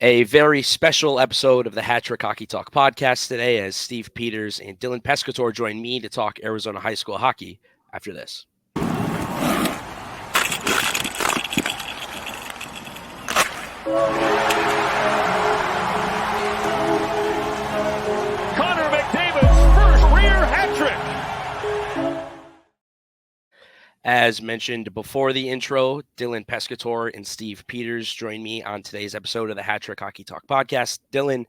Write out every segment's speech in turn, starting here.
A very special episode of the Hattrick Hockey Talk podcast today, as Steve Peters and Dylan Pescatore join me to talk Arizona high school hockey after this. Connor McDavid's first career hat trick. As mentioned before the intro, Dylan Pescatore and Steve Peters join me on today's episode of the Hattrick Hockey Talk podcast. Dylan,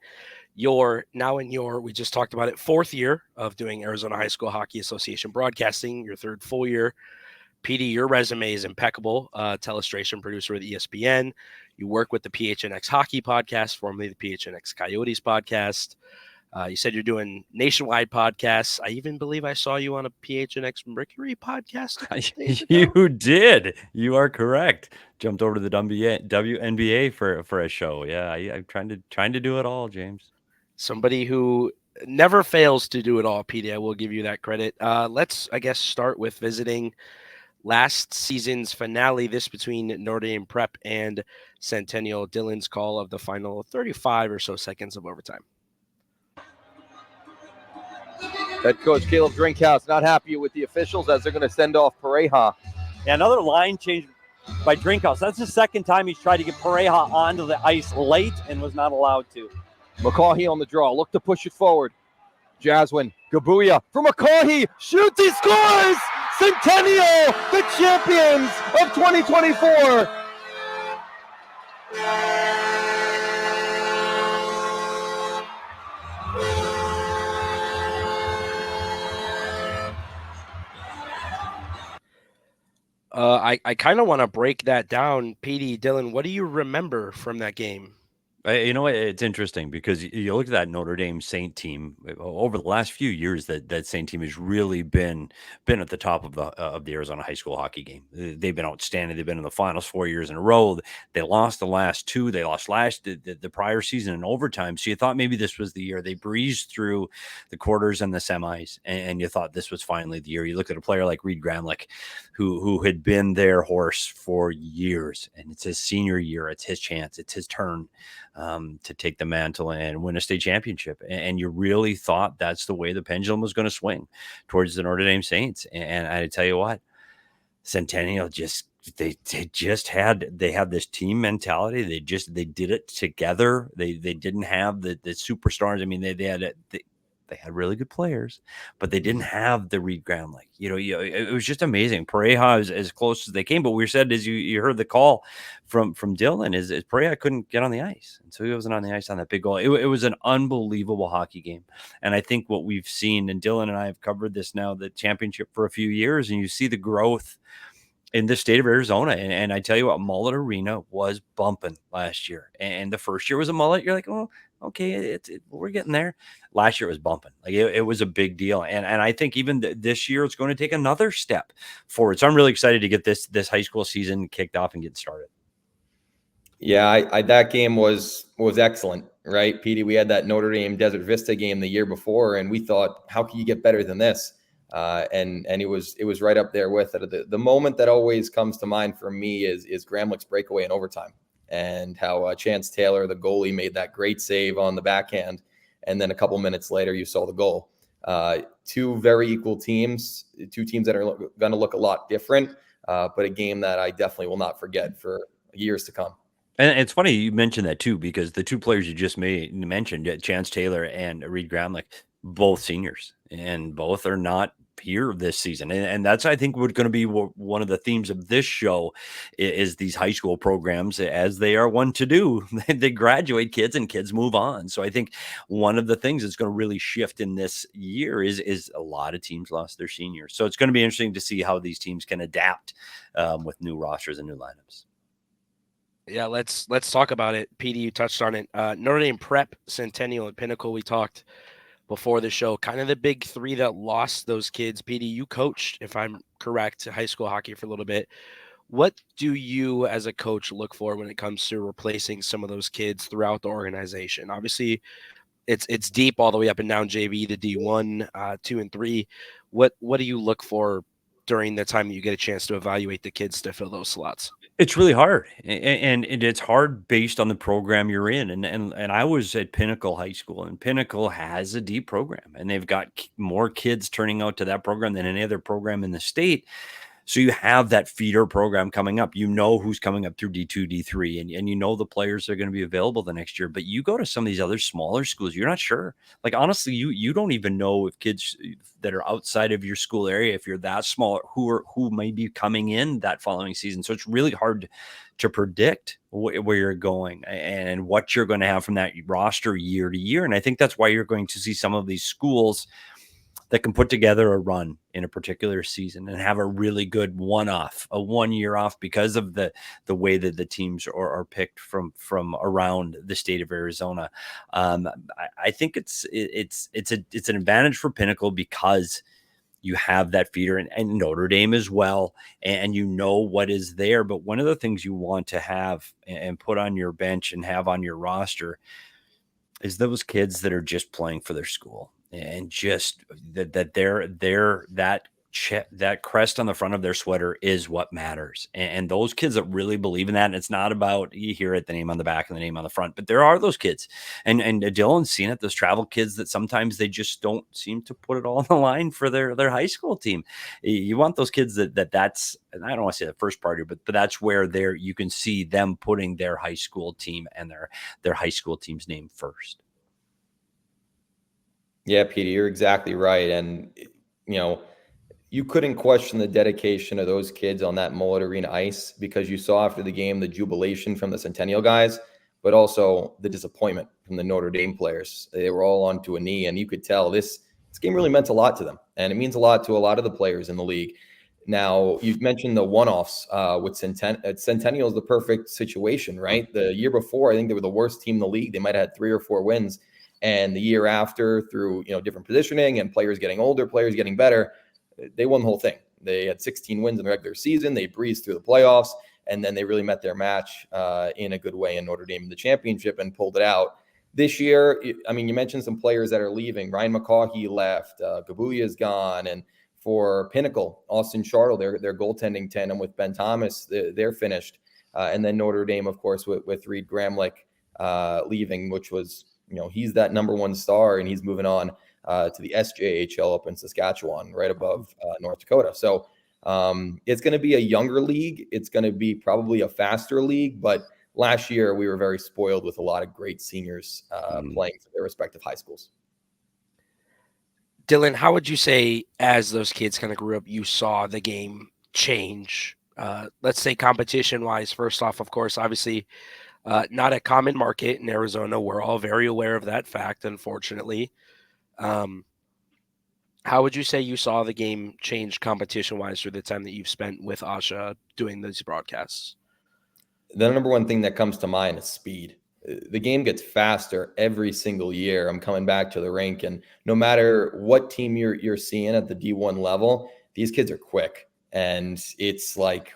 we just talked about it, fourth year of doing Arizona High School Hockey Association broadcasting, your third full year. Petey, your resume is impeccable. Telestration producer with ESPN. You work with the PHNX Hockey podcast, formerly the PHNX Coyotes podcast. You said you're doing nationwide podcasts. I even believe I saw you on a PHNX Mercury podcast. You did. You are correct. Jumped over to the WNBA for a show. Yeah, I'm trying to do it all, James. Somebody who never fails to do it all, Petey. I will give you that credit. Let's, I guess, start with visiting last season's finale, this between Notre Dame Prep and Centennial. Dylan's call of the final 35 or so seconds of overtime. Head coach Caleb Drinkhouse not happy with the officials as they're going to send off Pareja. Yeah, another line change by Drinkhouse. That's the second time he's tried to get Pareja onto the ice late and was not allowed to. McCaughey on the draw. Look to push it forward. Jaswin, Gabuya for McCaughey. Shoots, he scores! Centennial, the champions of 2024. I kind of want to break that down. Petey, Dylan, what do you remember from that game? You know what? It's interesting because you look at that Notre Dame Saint team over the last few years. That Saint team has really been at the top of the Arizona high school hockey game. They've been outstanding. They've been in the finals 4 years in a row. They lost the last two. They lost the prior season in overtime. So you thought maybe this was the year. They breezed through the quarters and the semis, and you thought this was finally the year. You look at a player like Reed Gramlich, who had been their horse for years, and it's his senior year. It's his chance. It's his turn to take the mantle and win a state championship. And you really thought that's the way the pendulum was going to swing towards the Notre Dame Saints. And I tell you what, Centennial they had this team mentality. They did it together. They didn't have the superstars. I mean, they had really good players, but they didn't have the Reed Gramlich. It was just amazing. Pareja is as close as they came, but we said, as you heard the call from Dylan, is Pareja couldn't get on the ice, and so he wasn't on the ice on that big goal. It was an unbelievable hockey game, and I think what we've seen, and Dylan and I have covered this now, the championship for a few years, and you see the growth in the state of Arizona. And I tell you what, Mullet Arena was bumping last year, and the first year was a mullet. You're like, oh, okay, we're getting there. Last year it was bumping. Like it was a big deal. And I think even this year it's going to take another step forward. So I'm really excited to get this high school season kicked off and get started. Yeah, that game was excellent, right, Petey? We had that Notre Dame Desert Vista game the year before, and we thought, how can you get better than this? And it was right up there with it. The moment that always comes to mind for me is Gramlich's breakaway in overtime, and how Chance Taylor, the goalie, made that great save on the backhand. And then a couple minutes later, you saw the goal. Two very equal teams, two teams that are going to look a lot different, but a game that I definitely will not forget for years to come. And it's funny you mentioned that too, because the two players you just mentioned, Chance Taylor and Reed Gramlich, both seniors, and both are not here this season. And that's, I think, what's going to be one of the themes of this show is these high school programs, as they are one to do. They graduate kids and kids move on. So I think one of the things that's going to really shift in this year is a lot of teams lost their seniors. So it's going to be interesting to see how these teams can adapt with new rosters and new lineups. Yeah, let's talk about it. Petey, you touched on it. Notre Dame Prep, Centennial, and Pinnacle, we talked before the show, kind of the big three that lost those kids. Petey, you coached, if I'm correct, high school hockey for a little bit. What do you as a coach look for when it comes to replacing some of those kids throughout the organization? Obviously, it's deep all the way up and down JV to D1, 2 and 3. What do you look for during the time that you get a chance to evaluate the kids to fill those slots? It's really hard, and it's hard based on the program you're in. And I was at Pinnacle High School, and Pinnacle has a deep program, and they've got more kids turning out to that program than any other program in the state. So you have that feeder program coming up. You know who's coming up through D2, D3, and you know the players that are going to be available the next year. But you go to some of these other smaller schools, you're not sure. Like, honestly, you don't even know if kids that are outside of your school area, if you're that small, who may be coming in that following season. So it's really hard to predict where you're going and what you're going to have from that roster year to year. And I think that's why you're going to see some of these schools that can put together a run in a particular season and have a really good a 1 year off because of the way that the teams are picked from around the state of Arizona. I think it's an advantage for Pinnacle because you have that feeder and Notre Dame as well, and you know what is there. But one of the things you want to have and put on your bench and have on your roster is those kids that are just playing for their school, and just that that crest on the front of their sweater is what matters. And those kids that really believe in that, and it's not about, you hear it, the name on the back and the name on the front, but there are those kids, and Dylan's seen it, those travel kids that sometimes they just don't seem to put it all on the line for their high school team. You want those kids that's, and I don't want to say the first party, but that's where you can see them putting their high school team and their high school team's name first. Yeah, Petey, you're exactly right. And, you couldn't question the dedication of those kids on that Mullet Arena ice, because you saw after the game the jubilation from the Centennial guys, but also the disappointment from the Notre Dame players. They were all onto a knee, and you could tell this game really meant a lot to them. And it means a lot to a lot of the players in the league. Now, you've mentioned the one-offs with Centennial is the perfect situation, right? The year before, I think they were the worst team in the league. They might have had 3 or 4 wins. And the year after, through different positioning and players getting older, players getting better, they won the whole thing. They had 16 wins in the regular season. They breezed through the playoffs, and then they really met their match in a good way in Notre Dame in the championship and pulled it out. This year, you mentioned some players that are leaving. Ryan McCaughey left. Gabuya's gone. And for Pinnacle, Austin Chartle, their goaltending tandem with Ben Thomas, they're finished. And then Notre Dame, of course, with Reed Gramlich leaving, which was, he's that number 1 star, and he's moving on to the SJHL up in Saskatchewan, right above North Dakota. So it's going to be a younger league. It's going to be probably a faster league. But last year, we were very spoiled with a lot of great seniors playing for their respective high schools. Dylan, how would you say, as those kids kind of grew up, you saw the game change? Let's say competition-wise, first off, of course, obviously, not a common market in Arizona. We're all very aware of that fact, unfortunately. How would you say you saw the game change competition-wise through the time that you've spent with AHSHA doing these broadcasts? The number one thing that comes to mind is speed. The game gets faster every single year. I'm coming back to the rink, and no matter what team you're seeing at the D1 level, these kids are quick. And it's like,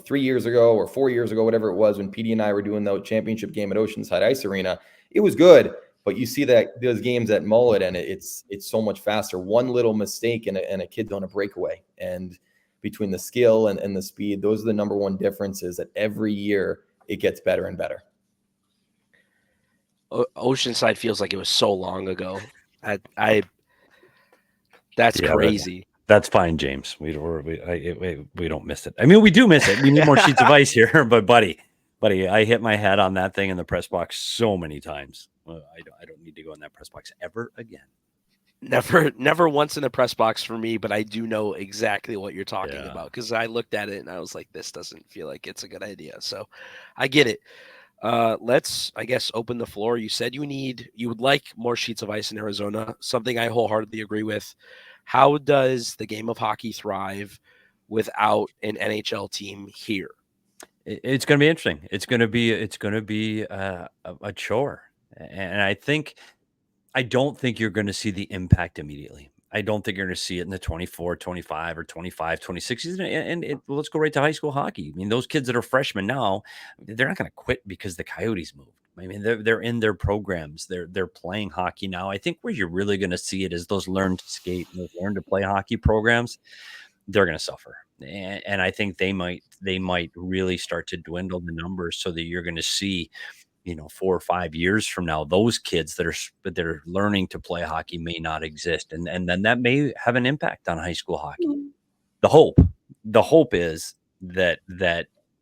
3 years ago or 4 years ago, whatever it was, when Petey and I were doing the championship game at Oceanside Ice Arena, it was good. But you see that those games at Mullet, and it's so much faster. One little mistake and a kid's on a breakaway. And between the skill and the speed, those are the number one differences, that every year it gets better and better. Oceanside feels like it was so long ago. That's crazy. That's fine, James. We don't miss it. We do miss it. We need more sheets of ice here, but buddy, I hit my head on that thing in the press box so many times. I don't need to go in that press box ever again. Never once in the press box for me, but I do know exactly what you're talking about, because I looked at it and I was like, this doesn't feel like it's a good idea. So I get it. Let's, I guess, open the floor. You said you would like more sheets of ice in Arizona, something I wholeheartedly agree with. How does the game of hockey thrive without an NHL team here? It's going to be interesting. It's going to be a chore. And I don't think you're going to see the impact immediately. I don't think you're going to see it in the 24, 25, or 25, 26 season. And let's go right to high school hockey. Those kids that are freshmen now, they're not going to quit because the Coyotes moved. They're in their programs. They're playing hockey now. I think where you're really going to see it is those learn to skate, those learn to play hockey programs. They're going to suffer. And I think they might really start to dwindle the numbers so that you're going to see, 4 or 5 years from now, those kids that are learning to play hockey may not exist. And then that may have an impact on high school hockey. The hope is that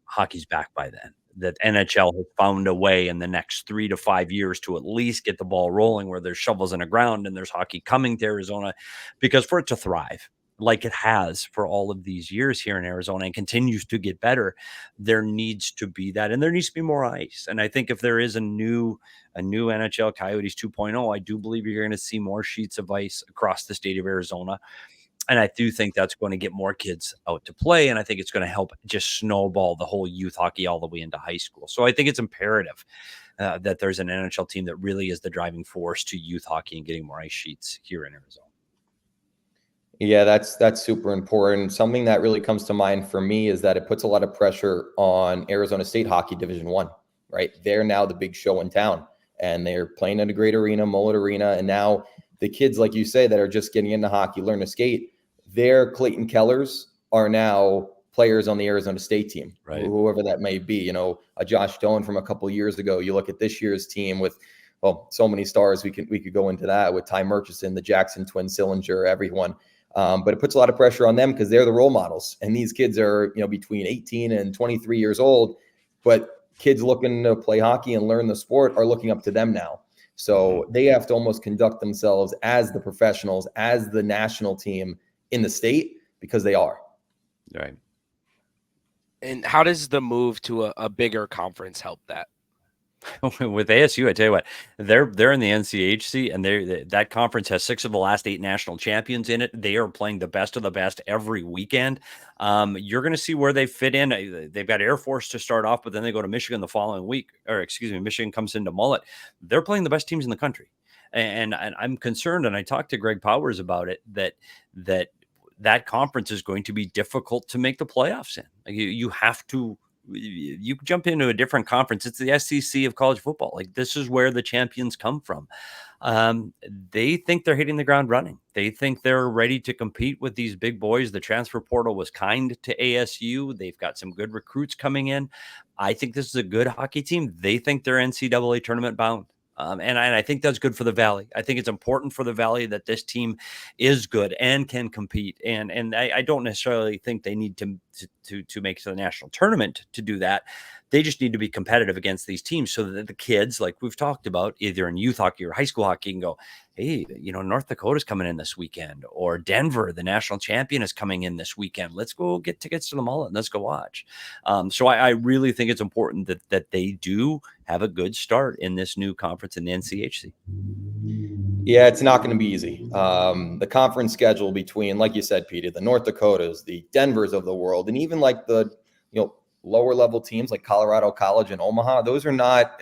hockey's back by then, that NHL has found a way in the next 3 to 5 years to at least get the ball rolling where there's shovels in the ground and there's hockey coming to Arizona, because for it to thrive like it has for all of these years here in Arizona and continues to get better, there needs to be that, and there needs to be more ice. And I think if there is a new NHL Coyotes 2.0, I do believe you're going to see more sheets of ice across the state of Arizona. And I do think that's going to get more kids out to play. And I think it's going to help just snowball the whole youth hockey all the way into high school. So I think it's imperative that there's an NHL team that really is the driving force to youth hockey and getting more ice sheets here in Arizona. Yeah, that's super important. Something that really comes to mind for me is that it puts a lot of pressure on Arizona State Hockey Division I, right? They're now the big show in town, and they're playing at a great arena, Mullet Arena. And now the kids, like you say, that are just getting into hockey, learn to skate, their Clayton Kellers are now players on the Arizona State team, right? Whoever that may be. A Josh Doan from a couple of years ago. You look at this year's team with, so many stars. We could go into that with Ty Murchison, the Jackson twin, Sillinger, everyone. But it puts a lot of pressure on them because they're the role models. And these kids are, between 18 and 23 years old. But kids looking to play hockey and learn the sport are looking up to them now. So they have to almost conduct themselves as the professionals, as the national team in the state, because they are. Right. And how does the move to a bigger conference help that? With ASU, I tell you what, they're in the NCHC, and that conference has 6 of the last 8 national champions in it. They are playing the best of the best every weekend. You're going to see where they fit in. They've got Air Force to start off, but then they go to Michigan the following week, Michigan comes into Mullet. They're playing the best teams in the country, and I'm concerned, and I talked to Greg Powers about it, that conference is going to be difficult to make the playoffs in. You have to. You jump into a different conference. It's the SEC of college football. Like, this is where the champions come from. They think they're hitting the ground running. They think they're ready to compete with these big boys. The transfer portal was kind to ASU. They've got some good recruits coming in. I think this is a good hockey team. They think they're NCAA tournament bound. And I think that's good for the Valley. I think it's important for the Valley that this team is good and can compete. And I don't necessarily think they need to make it to the national tournament to do that. They just need to be competitive against these teams so that the kids, like we've talked about, either in youth hockey or high school hockey, can go, hey, North Dakota's coming in this weekend, or Denver, the national champion, is coming in this weekend. Let's go get tickets to the Mullet and let's go watch. So I really think it's important that they do have a good start in this new conference in the NCHC. Yeah, it's not going to be easy. The conference schedule between, like you said, Petey, the North Dakotas, the Denvers of the world, and even like the, lower level teams like Colorado College and Omaha, those are not,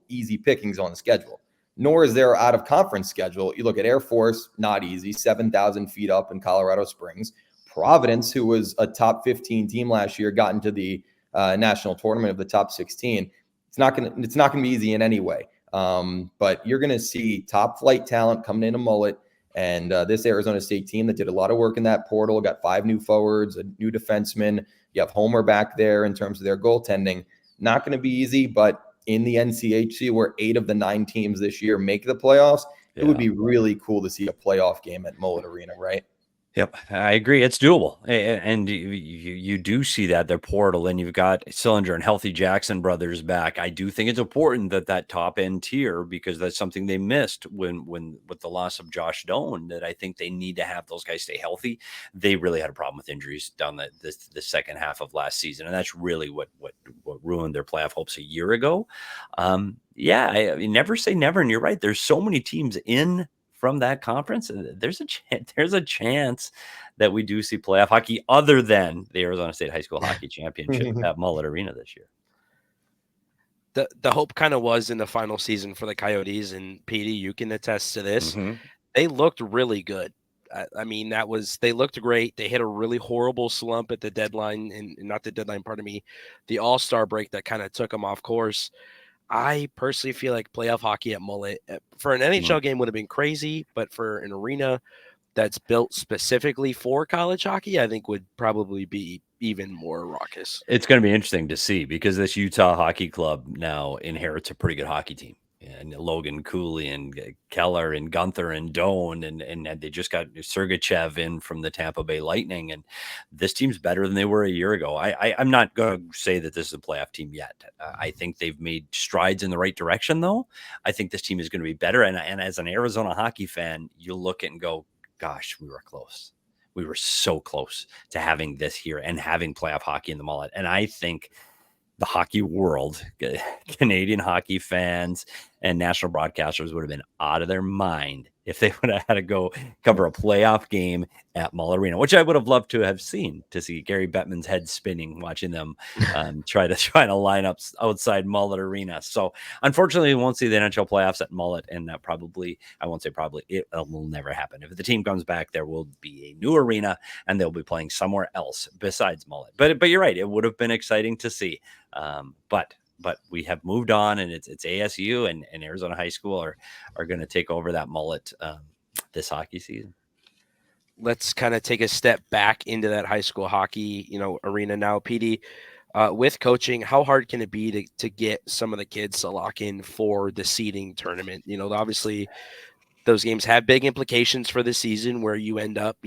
easy pickings on the schedule. Nor is there out of conference schedule. You look at Air Force, not easy, 7,000 feet up in Colorado Springs. Providence, who was a top 15 team last year, got into the national tournament of the top 16. It's not going to be easy in any way. But you're going to see top flight talent coming into Mullet, and this Arizona State team that did a lot of work in that portal, got 5 new forwards, a new defenseman. You have Homer back there in terms of their goaltending. Not going to be easy, but in the NCHC, where 8 of the 9 teams this year make the playoffs, It would be really cool to see a playoff game at Mullet Arena, right? Yep, I agree. It's doable. And you do see that their portal, and you've got Sillinger and Healthy Jackson brothers back. I do think it's important that top end tier, because that's something they missed when with the loss of Josh Doan, that I think they need to have those guys stay healthy. They really had a problem with injuries down the second half of last season, and that's really what ruined their playoff hopes a year ago. I mean, never say never, and you're right. There's so many teams in from that conference, there's a chance that we do see playoff hockey other than the Arizona State High School Hockey Championship at Mullet Arena this year. The hope kind of was in the final season for the Coyotes, and Petey, you can attest to this. Mm-hmm. They looked really good. I mean, they looked great. They hit a really horrible slump at the deadline, and not the deadline, pardon me, the All-Star break that kind of took them off course. I personally feel like playoff hockey at Mullet for an NHL game would have been crazy, but for an arena, that's built specifically for college hockey, I think would probably be even more raucous. It's going to be interesting to see because this Utah Hockey Club now inherits a pretty good hockey team. And Logan Cooley and Keller and Gunther and Doan and they just got Sergachev in from the Tampa Bay Lightning, and this team's better than they were a year ago. I'm not going to say that this is a playoff team yet. I think they've made strides in the right direction, though. I think this team is going to be better. And as an Arizona hockey fan, you look at it and go, "Gosh, we were close. We were so close to having this here and having playoff hockey in the mullet." And I think the hockey world, Canadian hockey fans and national broadcasters would have been out of their mind if they would have had to go cover a playoff game at Mullet Arena, which I would have loved to have seen, to see Gary Bettman's head spinning, watching them try to line up outside Mullet Arena. So unfortunately, we won't see the NHL playoffs at Mullet, and that probably, I won't say probably, it will never happen. If the team comes back, there will be a new arena, and they'll be playing somewhere else besides Mullet. But you're right, it would have been exciting to see. But we have moved on, and it's ASU and Arizona High School are going to take over that mullet this hockey season. Let's kind of take a step back into that high school hockey, arena now. Petey, with coaching, how hard can it be to get some of the kids to lock in for the seeding tournament? Obviously those games have big implications for the season where you end up,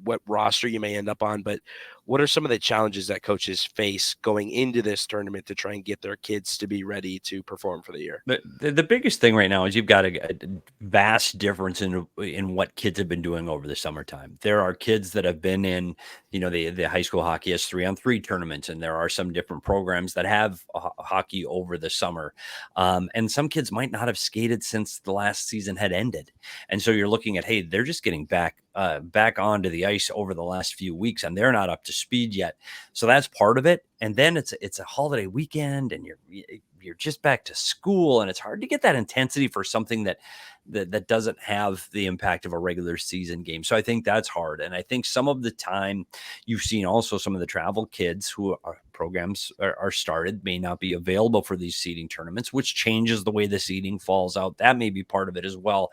what roster you may end up on, but what are some of the challenges that coaches face going into this tournament to try and get their kids to be ready to perform for the year? The biggest thing right now is you've got a vast difference in what kids have been doing over the summertime. There are kids that have been in, the high school hockey has 3-on-3 tournaments, and there are some different programs that have hockey over the summer. And some kids might not have skated since the last season had ended. And so you're looking at, hey, they're just getting back onto the ice over the last few weeks, and they're not up to speed yet. So that's part of it. And then it's a holiday weekend, and you're just back to school, and it's hard to get that intensity for something that doesn't have the impact of a regular season game. So I think that's hard. And I think some of the time you've seen also some of the travel kids who programs are started may not be available for these seeding tournaments, which changes the way the seeding falls out. That may be part of it as well.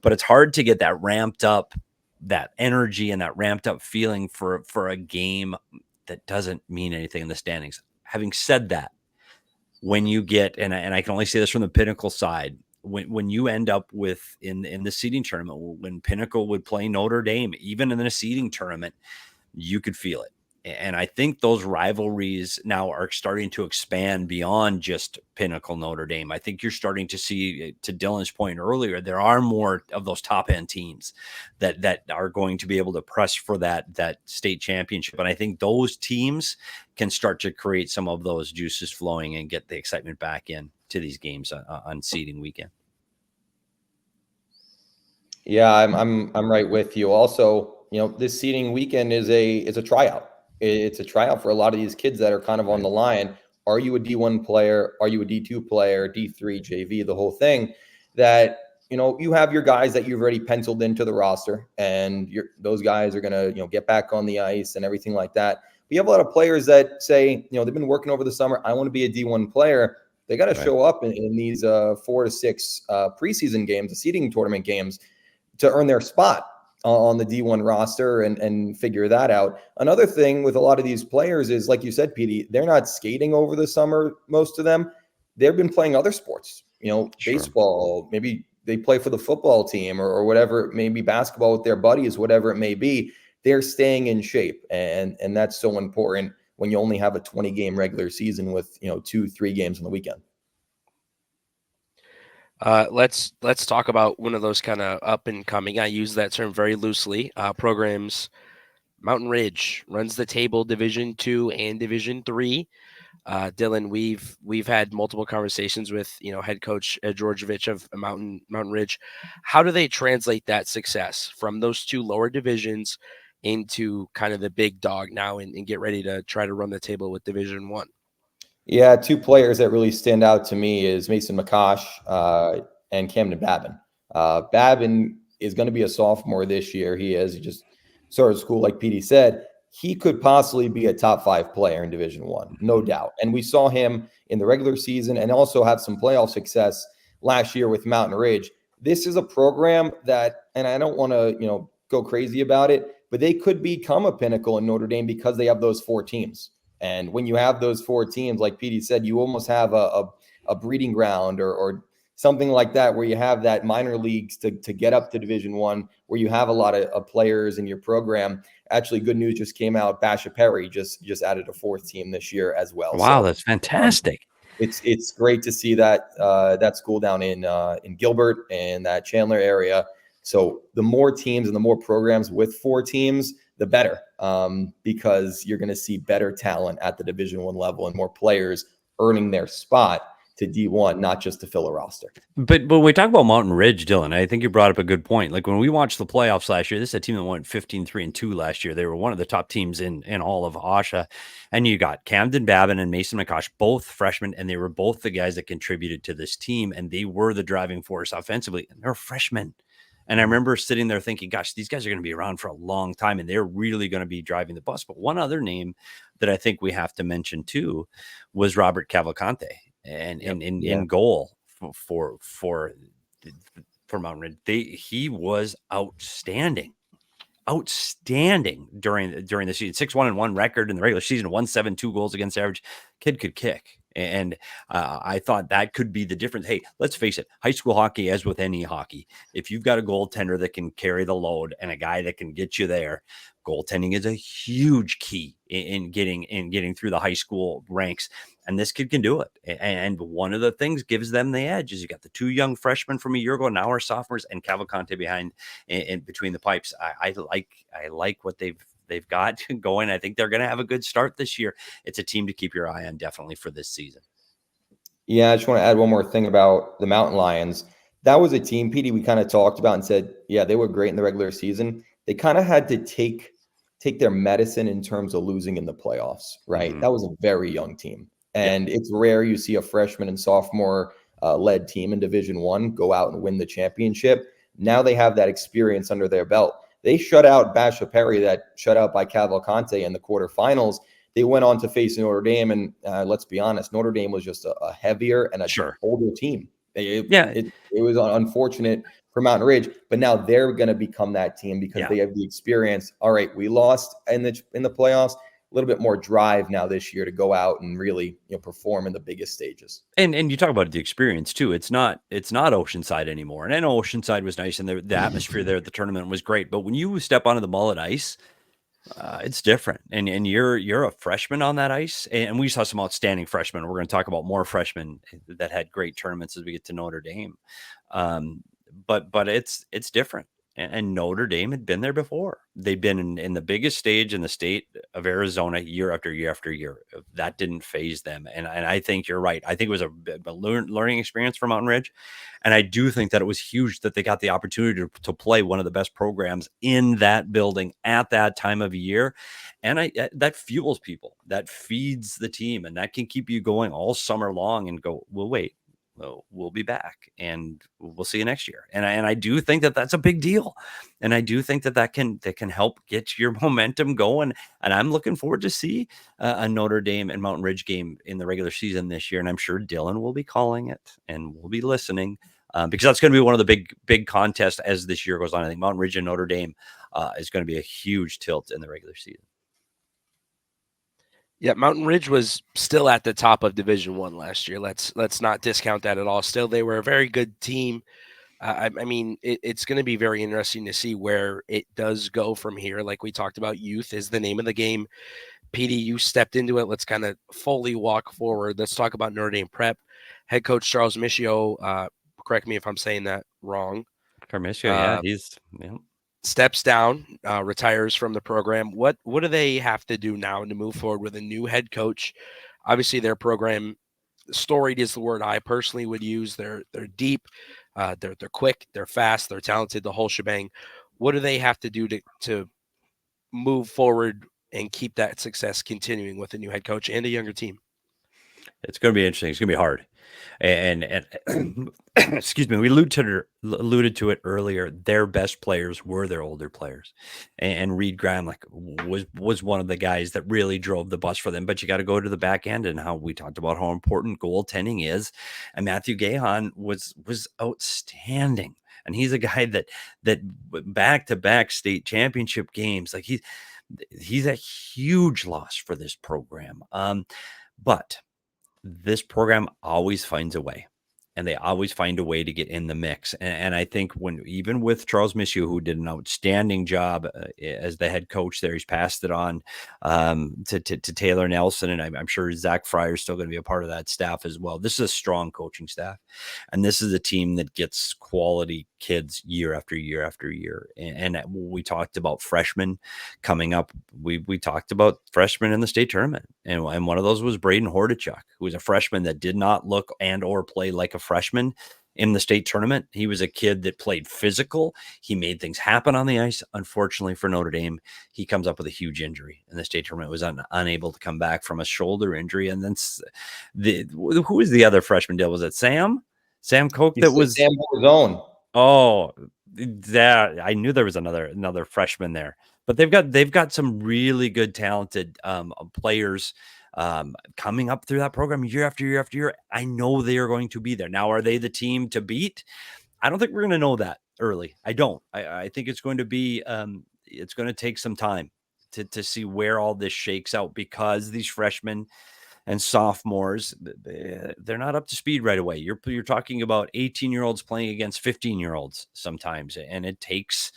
But it's hard to get that ramped up, that energy and that ramped up feeling for a game that doesn't mean anything in the standings. Having said that, when you get, and I can only say this from the Pinnacle side, when you end up with in the seeding tournament, when Pinnacle would play Notre Dame, even in a seeding tournament, you could feel it. And I think those rivalries now are starting to expand beyond just Pinnacle Notre Dame. I think you're starting to see, to Dylan's point earlier, there are more of those top end teams that are going to be able to press for that state championship. And I think those teams can start to create some of those juices flowing and get the excitement back in to these games on seeding weekend. Yeah, I'm right with you. Also, this seeding weekend is a tryout. It's a tryout for a lot of these kids that are kind of on the line. Are you a D1 player? Are you a D2 player? D3, JV, the whole thing. That, you have your guys that you've already penciled into the roster, and those guys are going to, get back on the ice and everything like that. We have a lot of players that say, they've been working over the summer. I want to be a D1 player. They got to show up in these 4 to 6 preseason games, the seeding tournament games, to earn their spot on the D1 roster and figure that out. Another thing with a lot of these players is, like you said, Petey, they're not skating over the summer, most of them. They've been playing other sports, Sure. Baseball, maybe they play for the football team or whatever, maybe basketball with their buddies, whatever it may be. They're staying in shape. And that's so important when you only have a 20-game regular season with, 2-3 games on the weekend. Let's talk about one of those kind of up and coming. I use that term very loosely. Programs. Mountain Ridge runs the table Division II and Division III. Dylan, we've had multiple conversations with head coach Ed Georgievich of Mountain Ridge. How do they translate that success from those two lower divisions into kind of the big dog now and get ready to try to run the table with Division I? Yeah, 2 players that really stand out to me is Mason McCosh and Camden Babin. Babin is going to be a sophomore this year. He just started school, like Petey said. He could possibly be a top 5 player in Division I, no doubt. And we saw him in the regular season and also have some playoff success last year with Mountain Ridge. This is a program that, and I don't want to, go crazy about it, but they could become a pinnacle in Notre Dame because they have those 4 teams. And when you have those 4 teams, like Petey said, you almost have a breeding ground or something like that, where you have that minor leagues to get up to Division I, where you have a lot of players in your program. Actually, good news just came out. AHSHA Perry just added a 4th team this year as well. Wow, so, that's fantastic. It's great to see that school down in Gilbert and that Chandler area. So the more teams and the more programs with 4 teams, the better, because you're going to see better talent at the Division I level and more players earning their spot to D1, not just to fill a roster. But when we talk about Mountain Ridge, Dylan, I think you brought up a good point. Like when we watched the playoffs last year, this is a team that went 15-3-2 last year. They were one of the top teams in all of AHSHA. And you got Camden Babin and Mason McCosh, both freshmen, and they were both the guys that contributed to this team, and they were the driving force offensively. And they're freshmen. And I remember sitting there thinking, gosh, these guys are going to be around for a long time, and they're really going to be driving the bus. But one other name that I think we have to mention too was Robert Cavalcante. And in goal for Mountain Ridge, he was outstanding during the season. 6-1-1 record in the regular season, 1-7, 2 goals against average. Kid could kick, and I thought that could be the difference. Hey, let's face it, high school hockey, as with any hockey, if you've got a goaltender that can carry the load and a guy that can get you there, goaltending is a huge key in getting through the high school ranks. And this kid can do it. And one of the things gives them the edge is you got the 2 young freshmen from a year ago, now are sophomores, and Cavalcante behind in between the pipes. I like what they've got going. I think they're going to have a good start this year. It's a team to keep your eye on definitely for this season. Yeah, I just want to add one more thing about the Mountain Lions. That was a team, Petey, we kind of talked about and said, yeah, they were great in the regular season. They kind of had to take their medicine in terms of losing in the playoffs, right? Mm-hmm. That was a very young team. And it's rare you see a freshman and sophomore led team in Division I go out and win the championship. Now they have that experience under their belt. They shut out AHSHA Perry, that shut out by Cavalcante in the quarterfinals. They went on to face Notre Dame, and let's be honest, Notre Dame was just a heavier and older team. It was unfortunate for Mountain Ridge, but now they're going to become that team because they have the experience. All right, we lost in the playoffs. A little bit more drive now this year to go out and really perform in the biggest stages. And you talk about the experience too. It's not Oceanside anymore. And I know Oceanside was nice, and the atmosphere there at the tournament was great. But when you step onto the mullet ice, it's different. And you're a freshman on that ice. And we saw some outstanding freshmen. We're going to talk about more freshmen that had great tournaments as we get to Notre Dame. But it's different. And Notre Dame had been there before. They've been in the biggest stage in the state of Arizona year after year after year. That didn't faze them. And I think you're right. I think it was a learning experience for Mountain Ridge. And I do think that it was huge that they got the opportunity to play one of the best programs in that building at that time of year. And that fuels people. That feeds the team. And that can keep you going all summer long and go, well, wait. We'll be back and we'll see you next year. And I do think that that's a big deal. And I do think that can help get your momentum going. And I'm looking forward to see a Notre Dame and Mountain Ridge game in the regular season this year. And I'm sure Dylan will be calling it and we'll be listening because that's going to be one of the big contests as this year goes on. I think Mountain Ridge and Notre Dame is going to be a huge tilt in the regular season. Yeah, Mountain Ridge was still at the top of Division I last year. Let's not discount that at all. Still, they were a very good team. I mean, it's going to be very interesting to see where it does go from here. Like we talked about, youth is the name of the game. Petey, you stepped into it. Let's kind of fully walk forward. Let's talk about Notre Dame Prep. Head coach Charles Michio, correct me if I'm saying that wrong. Carmicio, steps down, retires from the program. What do they have to do now to move forward with a new head coach? Obviously, their program, storied is the word I personally would use. They're deep, they're quick, they're fast, they're talented, the whole shebang. What do they have to do to move forward and keep that success continuing with a new head coach and a younger team? It's going to be interesting. It's going to be hard. And excuse me, we alluded to it earlier. Their best players were their older players, and Reed Graham was one of the guys that really drove the bus for them. But you got to go to the back end, and how we talked about how important goaltending is. And Matthew Gahan was outstanding And he's a guy that back-to-back state championship games, like he's a huge loss for this program. But this program always finds a way, and they always find a way to get in the mix. And I think even with Charles Missieu, who did an outstanding job as the head coach there, he's passed it on to Taylor Nelson, and I'm sure Zach Fryer is still going to be a part of that staff as well. This is a strong coaching staff, and this is a team that gets quality kids year after year after year. And we talked about freshmen coming up. We talked about freshmen in the state tournament, and one of those was Braden Hordachuk, who was a freshman that did not look and or play like a freshman in the state tournament. He was a kid that played physical. He made things happen on the ice. Unfortunately for Notre Dame, he comes up with a huge injury in the state tournament, was unable to come back from a shoulder injury. And then who was the other freshman deal? Was it Sam Koch? That was Sam Borzone. Oh, that I knew there was another freshman there, but they've got some really good, talented players coming up through that program year after year after year. I know they are going to be there. Now, are they the team to beat? I don't think we're going to know that early. I don't. I think it's going to be it's going to take some time to see where all this shakes out, because these freshmen and sophomores, they're not up to speed right away. You're talking about 18-year-olds playing against 15-year-olds sometimes, and it takes.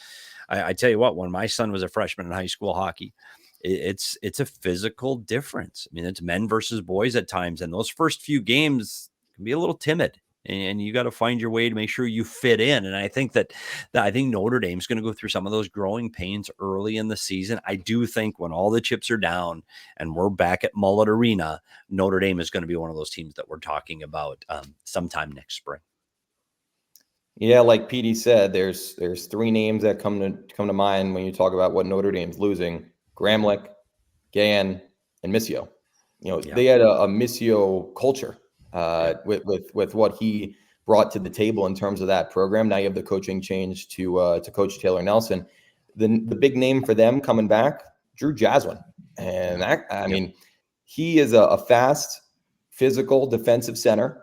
I tell you what, when my son was a freshman in high school hockey, it's a physical difference. I mean, it's men versus boys at times, and those first few games can be a little timid, and you got to find your way to make sure you fit in. And I think that Notre Dame's going to go through some of those growing pains early in the season. I do think when all the chips are down and we're back at Mullet Arena, Notre Dame is going to be one of those teams that we're talking about sometime next spring. Yeah, like Petey said, there's three names that come to mind when you talk about what Notre Dame's losing: Gramlich, Gann, and Missieu. They had a Missieu culture with what he brought to the table in terms of that program. Now you have the coaching change to Coach Taylor Nelson. The big name for them coming back, Drew Jaswin, and he is a fast, physical defensive center,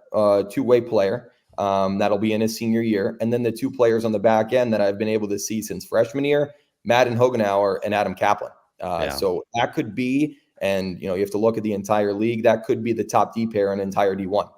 two-way player. That'll be in his senior year. And then the two players on the back end that I've been able to see since freshman year, Madden Hogenauer and Adam Kaplan. So that could be, and you have to look at the entire league, that could be the top D pair in entire D1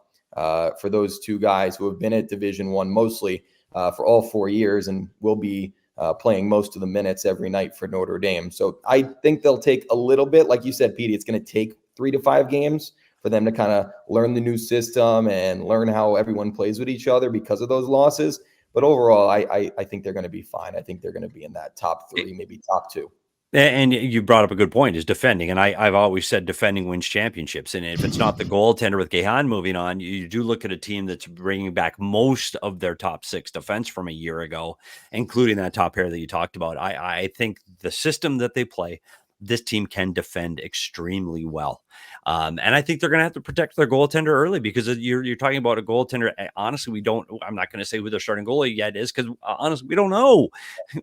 for those two guys who have been at Division I mostly for all 4 years and will be playing most of the minutes every night for Notre Dame. So I think they'll take a little bit, like you said, Petey, it's going to take 3 to 5 games for them to kind of learn the new system and learn how everyone plays with each other because of those losses. But overall, I think they're going to be fine. I think they're going to be in that top 3, maybe top 2. And you brought up a good point, is defending. And I've always said defending wins championships. And if it's not the goaltender with Gahan moving on, you do look at a team that's bringing back most of their top 6 defense from a year ago, including that top pair that you talked about. I think the system that they play, this team can defend extremely well. And I think they're going to have to protect their goaltender early, because you're talking about a goaltender. Honestly, I'm not going to say who their starting goalie yet is, because honestly, we don't know.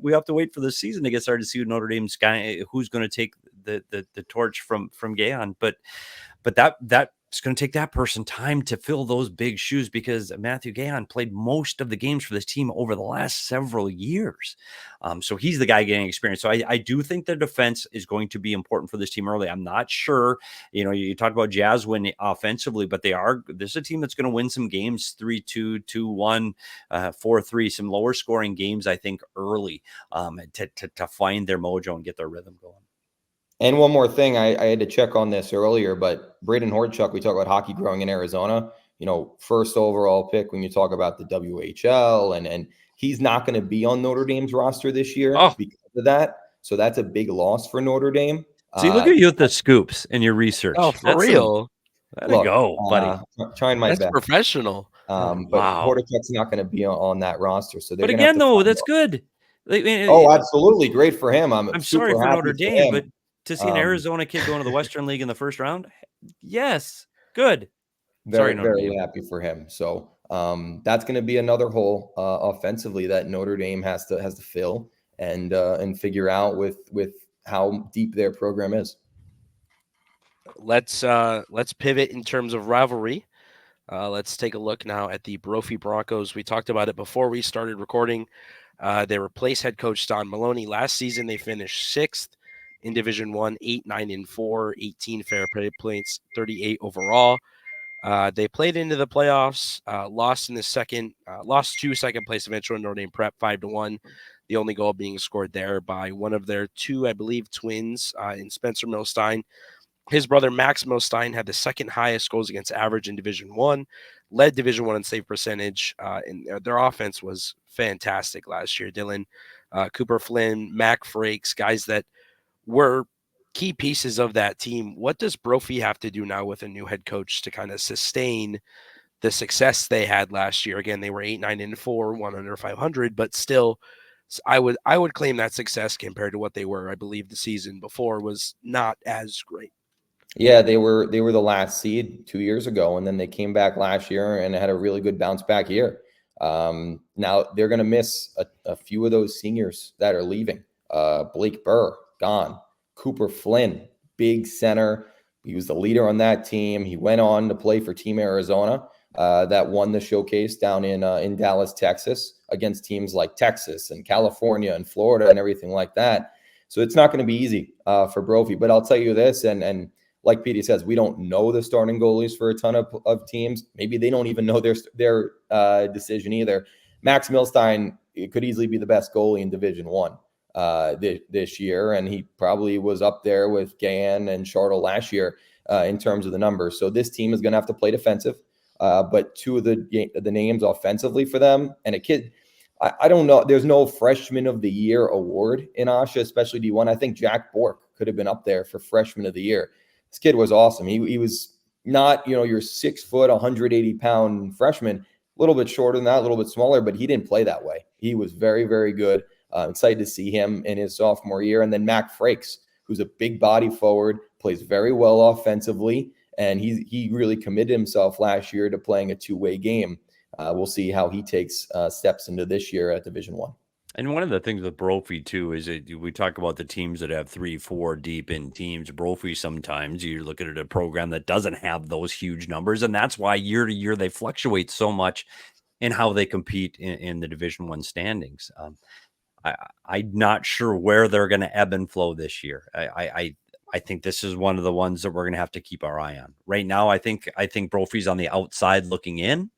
We have to wait for the season to get started to see who Notre Dame's guy, who's going to take the torch from Gahan. But that it's going to take that person time to fill those big shoes, because Matthew Gahan played most of the games for this team over the last several years. So he's the guy getting experience. So I do think the defense is going to be important for this team early. I'm not sure, you talked about Jaswin offensively, but this is a team that's going to win some games 3-2, 2-1, 4-3, some lower scoring games, I think, early to find their mojo and get their rhythm going. And one more thing, I had to check on this earlier, but Braden Hordachuk, we talk about hockey growing in Arizona, first overall pick when you talk about the WHL, and he's not going to be on Notre Dame's roster this year because of that. So that's a big loss for Notre Dame. See, look at you with the scoops in your research. Oh, for real? Let it go, buddy. Trying my best. That's professional. But Hordachuk's not going to be on that roster. So but again, though, that's good. Absolutely. Great for him. I'm sorry for Notre Dame, but to see an Arizona kid going to the Western League in the first round, yes, good. Very happy for him. So that's going to be another hole offensively that Notre Dame has to fill and figure out with how deep their program is. Let's pivot in terms of rivalry. Let's take a look now at the Brophy Broncos. We talked about it before we started recording. They replaced head coach Don Maloney. Last season, they finished 6th in Division 1, 8-9-4, 18 fair play points, 38 overall. They played into the playoffs, lost to second place eventual Notre Dame Prep 5-1. The only goal being scored there by one of their two, I believe, twins in Spencer Milstein. His brother Max Milstein had the second highest goals against average in Division 1, led Division 1 in save percentage, and their offense was fantastic last year. Dylan, Cooper Flynn, Mac Frakes, guys that were key pieces of that team. What does Brophy have to do now with a new head coach to kind of sustain the success they had last year? Again, they were 8-9-4, 1 under 500, but still, I would claim that success compared to what they were. I believe the season before was not as great. Yeah, they were the last seed 2 years ago, and then they came back last year and had a really good bounce back year. Now they're going to miss a few of those seniors that are leaving. Blake Burr gone, Cooper Flynn, big center. He was the leader on that team. He went on to play for Team Arizona, that won the showcase down in Dallas, Texas, against teams like Texas and California and Florida and everything like that. So it's not going to be easy for Brophy. But I'll tell you this, and like Petey says, we don't know the starting goalies for a ton of teams. Maybe they don't even know their decision either. Max Milstein could easily be the best goalie in Division 1 this year, and he probably was up there with Gann and Chartle last year in terms of the numbers. So this team is going to have to play defensive, but two of the names offensively for them, and a kid, I don't know, there's no Freshman of the Year award in AHSHA, especially D1. I think Jack Bork could have been up there for Freshman of the Year. This kid was awesome. He was not, your 6 foot, 180-pound freshman, a little bit shorter than that, a little bit smaller, but he didn't play that way. He was very, very good. Excited to see him in his sophomore year. And then Mac Frakes, who's a big body forward, plays very well offensively, and he really committed himself last year to playing a two-way game. We'll see how he takes steps into this year at Division 1. And one of the things with Brophy, too, is that we talk about the teams that have 3-4 deep in teams. Brophy, sometimes you're looking at a program that doesn't have those huge numbers. And that's why year to year they fluctuate so much in how they compete in the Division 1 standings. I'm not sure where they're going to ebb and flow this year. I think this is one of the ones that we're going to have to keep our eye on. Right now, I think Brophy's on the outside looking in.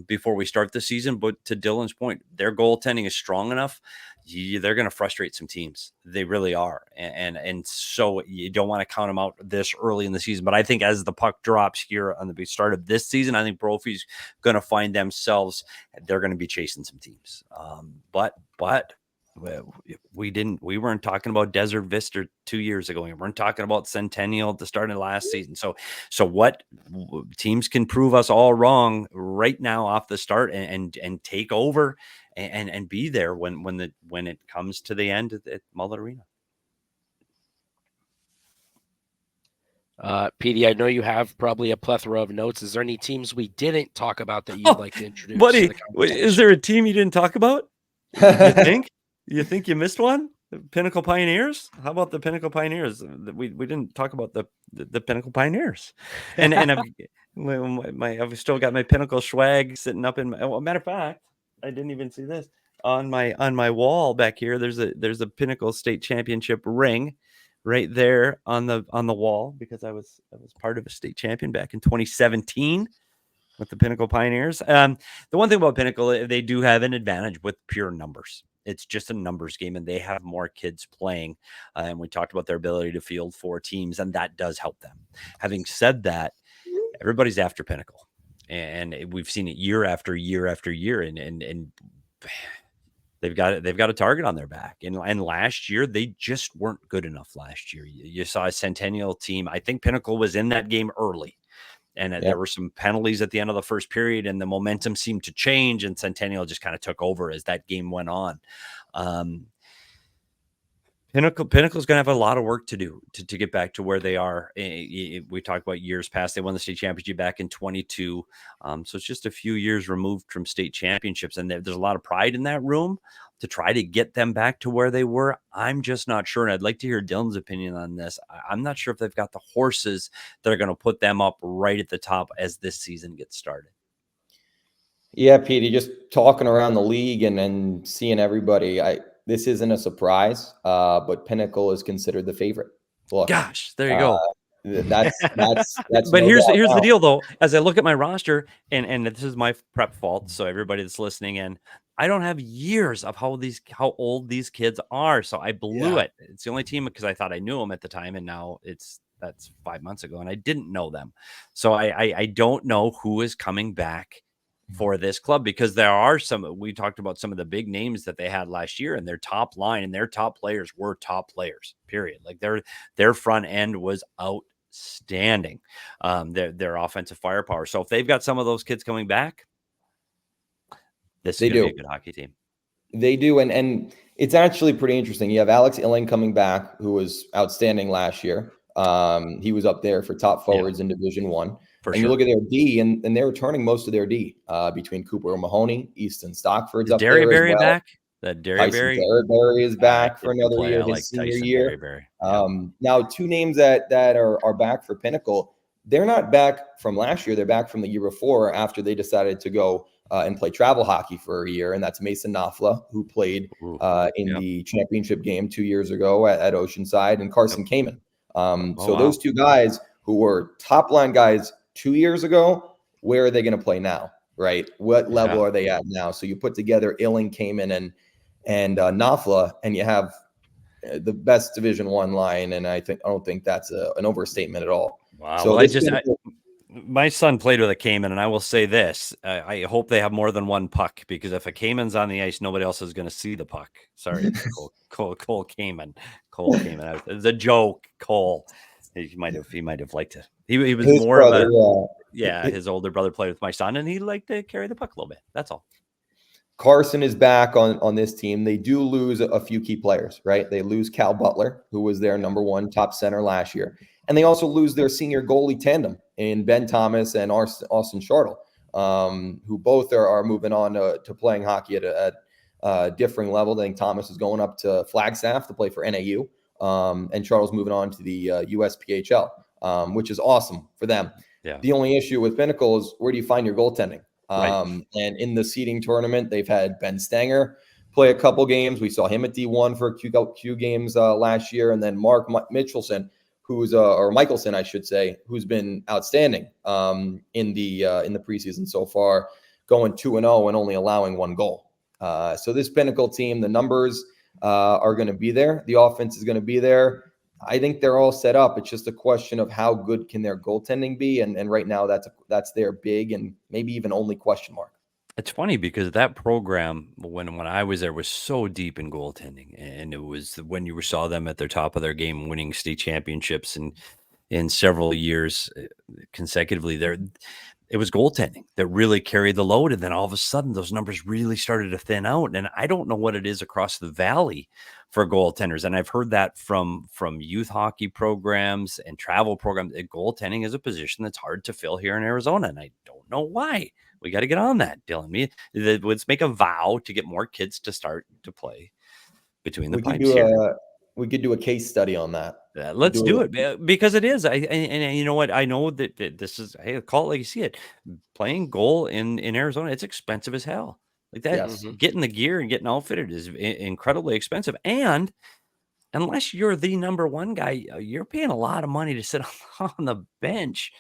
Before we start the season. But to Dylan's point, their goaltending is strong enough. They're going to frustrate some teams. They really are. And so you don't want to count them out this early in the season. But I think as the puck drops here on the start of this season, I think Brophy's going to find themselves, they're going to be chasing some teams. But we weren't talking about Desert Vista 2 years ago. We weren't talking about Centennial at the start of last season. So what teams can prove us all wrong right now off the start and take over and be there when it comes to the end at Mullet Arena. Petey, I know you have probably a plethora of notes. Is there any teams we didn't talk about that you'd like to introduce? Buddy, is there a team you didn't talk about? You think? You think you missed one? The Pinnacle Pioneers? How about the Pinnacle Pioneers? We didn't talk about the Pinnacle Pioneers. And I've still got my Pinnacle swag sitting up in my, matter of fact, I didn't even see this on my wall back here. There's a Pinnacle State Championship ring right there on the wall, because I was part of a state champion back in 2017 with the Pinnacle Pioneers. The one thing about Pinnacle, they do have an advantage with pure numbers. It's just a numbers game, and they have more kids playing. And we talked about their ability to field 4 teams, and that does help them. Having said that, everybody's after Pinnacle, and we've seen it year after year after year, and they've got a target on their back. And last year, they just weren't good enough. Last year, you saw a Centennial team. I think Pinnacle was in that game early. And there were some penalties at the end of the first period, and the momentum seemed to change, and Centennial just kind of took over as that game went on. Pinnacle's going to have a lot of work to do to get back to where they are. We talked about years past. They won the state championship back in 22. So it's just a few years removed from state championships, and there's a lot of pride in that room. to try to get them back to where they were? I'm just not sure. And I'd like to hear Dylan's opinion on this. I'm not sure if they've got the horses that are going to put them up right at the top as this season gets started. Yeah, Petey, just talking around the league and seeing everybody, this isn't a surprise, but Pinnacle is considered the favorite. Look, gosh, there you go. That's but no here's doubt. the deal, though. As I look at my roster, and this is my prep fault, so everybody that's listening in, I don't have years of how old these kids are, so I blew it. It's the only team because I thought I knew them at the time, and now that's 5 months ago, and I didn't know them, so I don't know who is coming back for this club, because there are we talked about some of the big names that they had last year, and their top line and their top players were top players, period. Like their front end was outstanding. Their offensive firepower. So if they've got some of those kids coming back, this is going to be a good hockey team. They do. And it's actually pretty interesting. You have Alex Illing coming back, who was outstanding last year. He was up there for top forwards in Division I. You look at their D, and they're returning most of their D between Cooper Mahoney, Easton Stockford's up there as well. Back? That Derryberry is back for another year, his senior year. Now, two names that are back for Pinnacle. They're not back from last year. They're back from the year before, after they decided to go and play travel hockey for a year. And that's Mason Knopfler, who played in the championship game 2 years ago at Oceanside, and Carson Kamen. So those two guys who were top line guys 2 years ago, where are they going to play now? Right? What level are they at now? So you put together Illing, Kamen, and Knopfler, and you have the best Division I line. And I don't think that's an overstatement at all. Wow. So my son played with a Kamen, and I will say this: I hope they have more than one puck, because if a Kamen's on the ice, nobody else is going to see the puck. Sorry, Cole Kamen. Cole Kamen. It's a joke, Cole. He might have liked it. He was his more brother, of a his older brother played with my son, and he liked to carry the puck a little bit. That's all. Carson is back on this team. They do lose a few key players, right? They lose Cal Butler, who was their number one top center last year. And they also lose their senior goalie tandem in Ben Thomas and Austin Shartle, who both are moving on to playing hockey at a differing level. I think Thomas is going up to Flagstaff to play for NAU, and Shartle's moving on to the USPHL, which is awesome for them. Yeah. The only issue with Pinnacle is, where do you find your goaltending? And in the seeding tournament, they've had Ben Stanger play a couple games. We saw him at D1 for a few games last year, and then Mark Michelson, or Michelson, I should say, who's been outstanding in the preseason so far, going 2-0 and only allowing one goal. So this Pinnacle team, the numbers are going to be there. The offense is going to be there. I think they're all set up. It's just a question of how good can their goaltending be, and right now that's their big and maybe even only question mark. It's funny because that program, when I was there, was so deep in goaltending, and it was when you saw them at their top of their game, winning state championships and in several years consecutively. It was goaltending that really carried the load, and then all of a sudden, those numbers really started to thin out. And I don't know what it is across the valley for goaltenders, and I've heard that from youth hockey programs and travel programs. Goaltending is a position that's hard to fill here in Arizona, and I don't know why. We got to get on that, Dylan. Let's make a vow to get more kids to start to play between the pipes here. We could do a case study on that. Let's do it, because it is. And you know what? I know that this is, hey, call it like you see it. Playing goal in Arizona, it's expensive as hell. Like that, getting the gear and getting outfitted is incredibly expensive. And unless you're the number one guy, you're paying a lot of money to sit on the bench.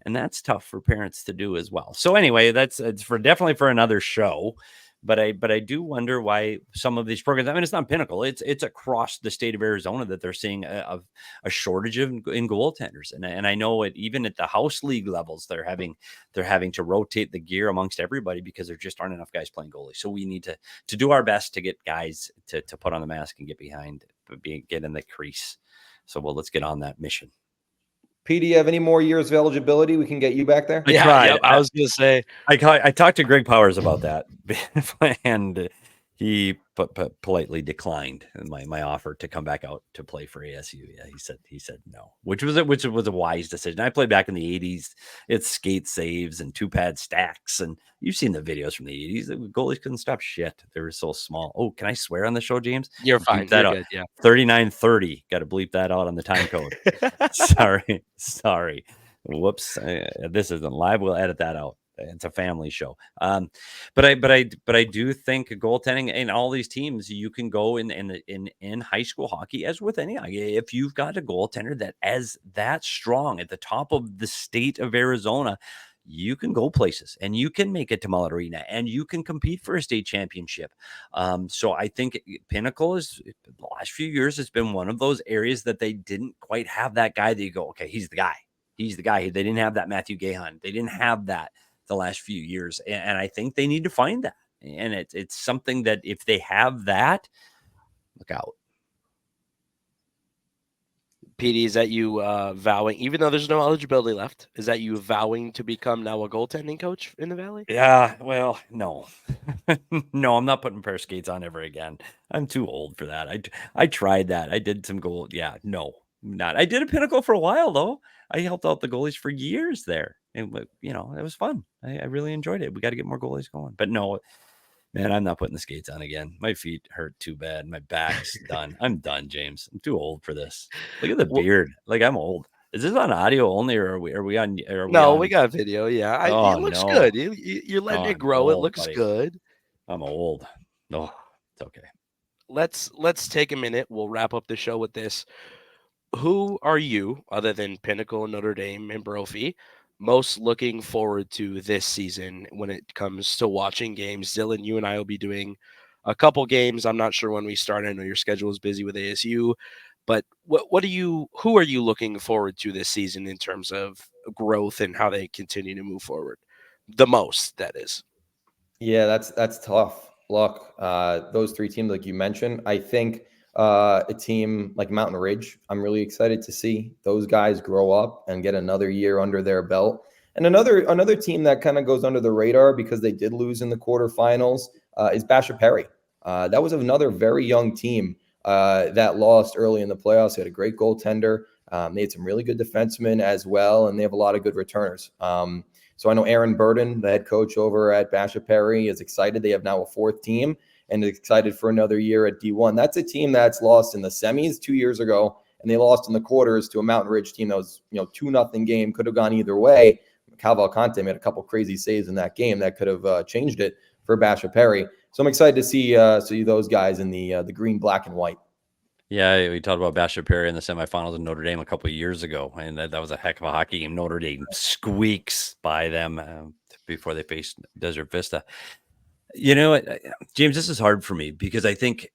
And that's tough for parents to do as well. So anyway, it's definitely for another show. But I do wonder why some of these programs, I mean, it's not Pinnacle. It's across the state of Arizona that they're seeing a shortage in goaltenders. And I know even at the house league levels, they're having to rotate the gear amongst everybody because there just aren't enough guys playing goalie. So we need to do our best to get guys to put on the mask and get behind, get in the crease. So let's get on that mission. Petey, do you have any more years of eligibility? We can get you back there. I was going to say, I talked to Greg Powers about that, and He politely declined my offer to come back out to play for ASU. Yeah, he said no, which was a wise decision. I played back in the 80s. It's skate saves and 2-pad stacks, and you've seen the videos from the 80s. The goalies couldn't stop shit. They were so small. Oh, can I swear on the show, James? You're Bleep fine. that You're out. good. Yeah. 3930. Got to bleep that out on the time code. Sorry. Whoops. This isn't live. We'll edit that out. It's a family show. But I do think goaltending in all these teams, you can go in high school hockey, as with any hockey. If you've got a goaltender that strong at the top of the state of Arizona, you can go places and you can make it to Mullet Arena and you can compete for a state championship. So I think Pinnacle is, the last few years, it's been one of those areas that they didn't quite have that guy that you go, okay, he's the guy. He's the guy. They didn't have that Matthew Gahan. They didn't have that the last few years. And I think they need to find that. And it's something that if they have that, look out. Petey, is that you vowing, even though there's no eligibility left, is that you vowing to become now a goaltending coach in the Valley? Yeah, well, no. No, I'm not putting pair of skates on ever again. I'm too old for that. I tried that. I did some goal. Yeah, no, not. I did a Pinnacle for a while, though. I helped out the goalies for years there. And, it was fun. I really enjoyed it. We got to get more goalies going. But no, man, I'm not putting the skates on again. My feet hurt too bad. My back's done. I'm done, James. I'm too old for this. Look at the beard. Like, I'm old. Is this on audio only, or are we on? No, we got video. Yeah, Oh, it looks no. good. You're letting it grow. It looks good. I'm old. No, it's okay. Let's take a minute. We'll wrap up the show with this. Who are you, other than Pinnacle, Notre Dame, and Brophy, most looking forward to this season when it comes to watching games? Dylan, you and I will be doing a couple games. I'm not sure when we start. I know your schedule is busy with ASU, but who are you looking forward to this season in terms of growth and how they continue to move forward? The most, that is. Yeah, that's tough. Look, those three teams, like you mentioned, I think a team like Mountain Ridge, I'm really excited to see those guys grow up and get another year under their belt. And another team that kind of goes under the radar because they did lose in the quarterfinals is Basha Perry. That was another very young team that lost early in the playoffs. They had a great goaltender. They had some really good defensemen as well, and they have a lot of good returners. So I know Aaron Burden, the head coach over at Basha Perry, is excited. They have now a fourth team and is excited for another year at D1. That's a team that's lost in the semis 2 years ago, and they lost in the quarters to a Mountain Ridge team that was 2-0 game, could have gone either way. Cal Valcante made a couple crazy saves in that game that could have changed it for Basha Perry. So I'm excited to see those guys in the green, black, and white. Yeah, we talked about Basha Perry in the semifinals in Notre Dame a couple of years ago, and that was a heck of a hockey game. Notre Dame squeaks by them before they faced Desert Vista. James, this is hard for me because I think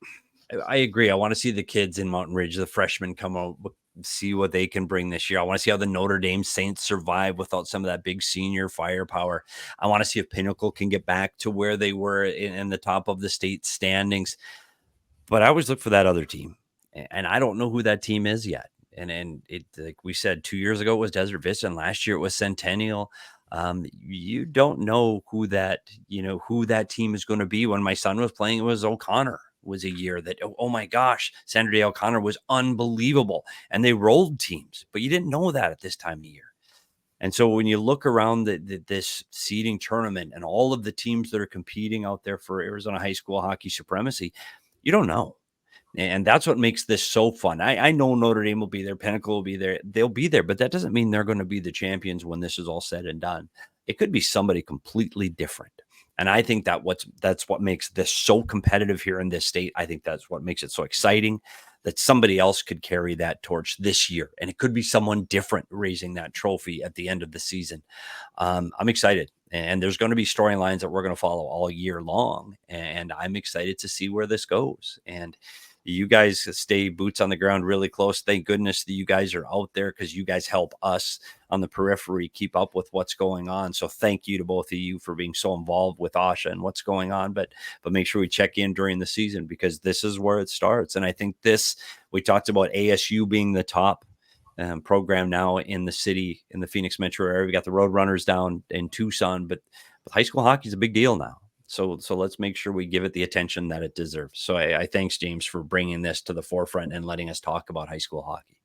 I agree. I want to see the kids in Mountain Ridge, the freshmen, come out, see what they can bring this year. I want to see how the Notre Dame Saints survive without some of that big senior firepower. I want to see if Pinnacle can get back to where they were in the top of the state standings. But I always look for that other team. And I don't know who that team is yet. And it, like we said, 2 years ago it was Desert Vista, and last year it was Centennial. You don't know who that team is going to be. When my son was playing, it was O'Connor. Was a year that, oh my gosh, Sandra Day O'Connor was unbelievable. And they rolled teams, but you didn't know that at this time of year. And so when you look around this seeding tournament and all of the teams that are competing out there for Arizona high school hockey supremacy, you don't know. And that's what makes this so fun. I know Notre Dame will be there. Pinnacle will be there. They'll be there, but that doesn't mean they're going to be the champions when this is all said and done. It could be somebody completely different. And I think that's what makes this so competitive here in this state. I think that's what makes it so exciting that somebody else could carry that torch this year. And it could be someone different raising that trophy at the end of the season. I'm excited. And there's going to be storylines that we're going to follow all year long. And I'm excited to see where this goes. And you guys stay boots on the ground really close. Thank goodness that you guys are out there because you guys help us on the periphery keep up with what's going on. So thank you to both of you for being so involved with AHSHA and what's going on. But make sure we check in during the season because this is where it starts. And I think we talked about ASU being the top program now in the city, in the Phoenix metro area. We got the Roadrunners down in Tucson, but high school hockey is a big deal now. So let's make sure we give it the attention that it deserves. So I thanks James for bringing this to the forefront and letting us talk about high school hockey.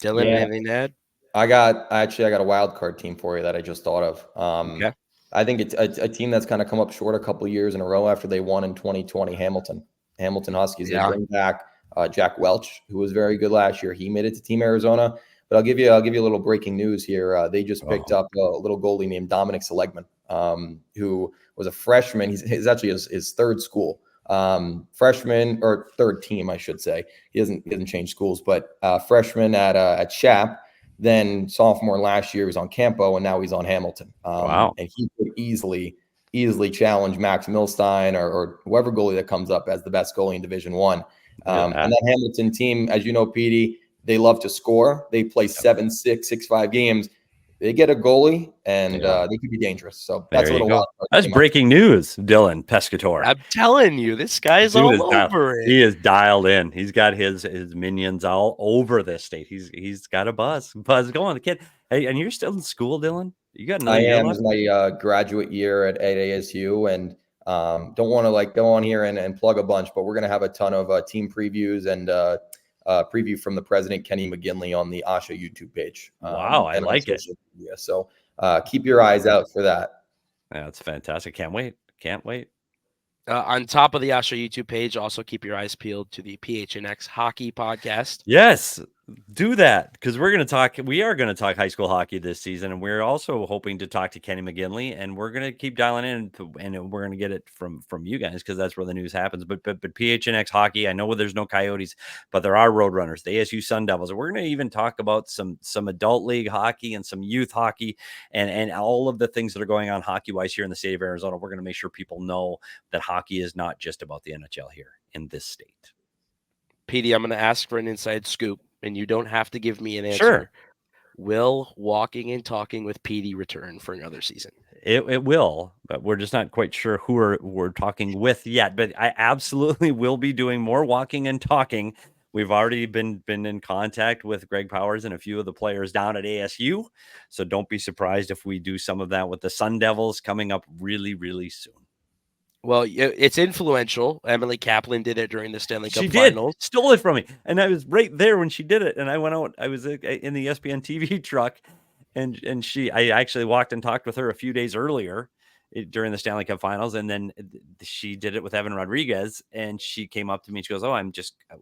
Dylan, anything to add? I got a wild card team for you that I just thought of. Okay. I think it's a team that's kind of come up short a couple of years in a row after they won in 2020. Hamilton Huskies. Yeah. They bring back Jack Welch, who was very good last year. He made it to Team Arizona. But I'll give you a little breaking news here. They just picked up a little goalie named Dominic Seligman, who was a freshman. He's actually his third school. Freshman or third team, I should say. He doesn't change schools, but freshman at Chap. Then sophomore last year was on Campo, and now he's on Hamilton. Wow. And he could easily challenge Max Milstein or whoever goalie that comes up as the best goalie in Division I. And that Hamilton team, as you know, Petey, they love to score. They play 7-6, 6-5 games. They get a goalie, and they could be dangerous. So that's a little wild. That's breaking news, Dylan Pescatore. I'm telling you, this guy's all over it. He is dialed in. He's got his minions all over this state. He's got a buzz going. The kid. Hey, and you're still in school, Dylan? You got another year left? It's my graduate year at ASU, and don't want to go on here and plug a bunch, but we're going to have a ton of team previews and preview from the president, Kenny McGinley, on the AHSHA YouTube page. Wow, I like it. Media. So keep your eyes out for that. Yeah, that's fantastic. Can't wait. On top of the AHSHA YouTube page, also keep your eyes peeled to the PHNX Hockey Podcast. Yes, do that, because we are going to talk high school hockey this season, and we're also hoping to talk to Kenny McGinley, and we're going to keep dialing in, and we're going to get it from you guys, because that's where the news happens. But PHNX hockey, I know there's no Coyotes, but there are Roadrunners, the ASU Sun Devils. We're going to even talk about some adult league hockey and some youth hockey, and all of the things that are going on hockey wise here in the state of Arizona. We're going to make sure people know that hockey is not just about the NHL here in this state. Petey, I'm going to ask for an inside scoop, and you don't have to give me an answer. Sure. Will Walking and Talking with Petey return for another season? It will, but we're just not quite sure who we're talking with yet. But I absolutely will be doing more walking and talking. We've already been in contact with Greg Powers and a few of the players down at ASU. So don't be surprised if we do some of that with the Sun Devils coming up really, really soon. Well, it's influential. Emily Kaplan did it during the Stanley Cup Finals. Finals. Stole it from me. And I was right there when she did it. And I went out. I was in the ESPN TV truck. And I actually walked and talked with her a few days earlier during the Stanley Cup Finals. And then she did it with Evan Rodriguez. And she came up to me and she goes,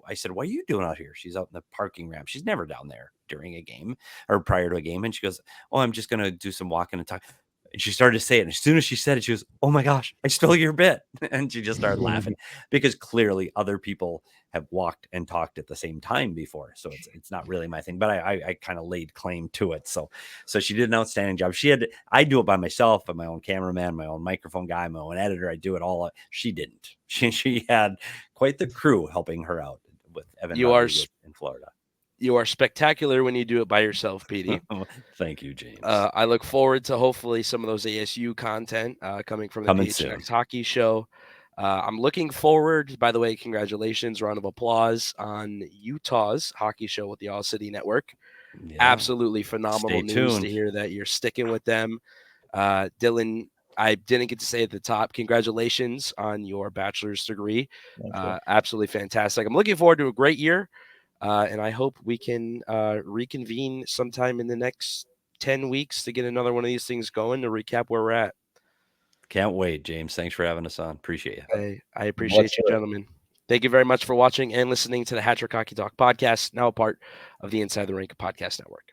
I said, what are you doing out here? She's out in the parking ramp. She's never down there during a game or prior to a game. And she goes, I'm just going to do some walking and talk. And she started to say it. And as soon as she said it, she goes, oh my gosh, I stole your bit. And she just started laughing, because clearly other people have walked and talked at the same time before. So it's not really my thing, but I kind of laid claim to it. So she did an outstanding job. I do it by myself, but my own cameraman, my own microphone guy, my own editor. I do it all. She didn't. She had quite the crew helping her out with Evan in Florida. You are spectacular when you do it by yourself, Petey. Thank you, James. I look forward to hopefully some of those ASU content coming from the PHNX Hockey Show. I'm looking forward, by the way, congratulations, round of applause on Utah's hockey show with the ALLCITY Network. Yeah. Absolutely phenomenal news to hear that you're sticking with them. Dylan, I didn't get to say at the top, congratulations on your bachelor's degree. Absolutely fantastic. I'm looking forward to a great year. And I hope we can reconvene sometime in the next 10 weeks to get another one of these things going to recap where we're at. Can't wait, James. Thanks for having us on. Appreciate it. I appreciate you, gentlemen. Thank you very much for watching and listening to the Hattrick Hockey Talk podcast, now a part of the Inside the Rink podcast network.